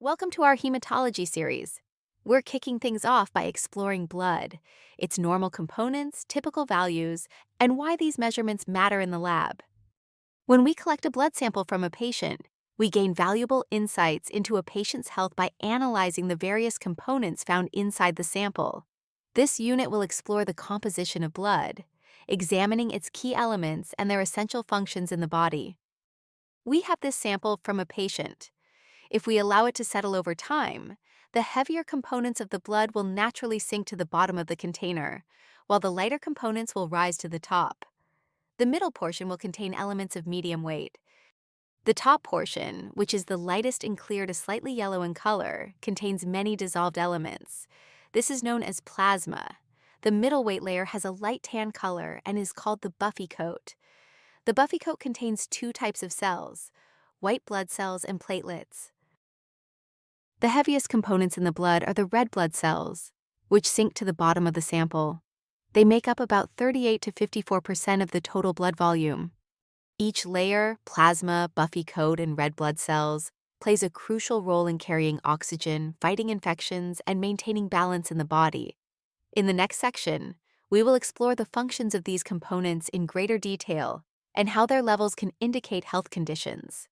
Welcome to our hematology series. We're kicking things off by exploring blood, its normal components, typical values, and why these measurements matter in the lab. When we collect a blood sample from a patient, we gain valuable insights into a patient's health by analyzing the various components found inside the sample. This unit will explore the composition of blood, examining its key elements and their essential functions in the body. We have this sample from a patient. If we allow it to settle over time, the heavier components of the blood will naturally sink to the bottom of the container, while the lighter components will rise to the top. The middle portion will contain elements of medium weight. The top portion, which is the lightest and clear to slightly yellow in color, contains many dissolved elements. This is known as plasma. The middle weight layer has a light tan color and is called the buffy coat. The buffy coat contains two types of cells, white blood cells and platelets. The heaviest components in the blood are the red blood cells, which sink to the bottom of the sample. They make up about 38 to 54% of the total blood volume. Each layer, plasma, buffy coat, and red blood cells, plays a crucial role in carrying oxygen, fighting infections, and maintaining balance in the body. In the next section, we will explore the functions of these components in greater detail and how their levels can indicate health conditions.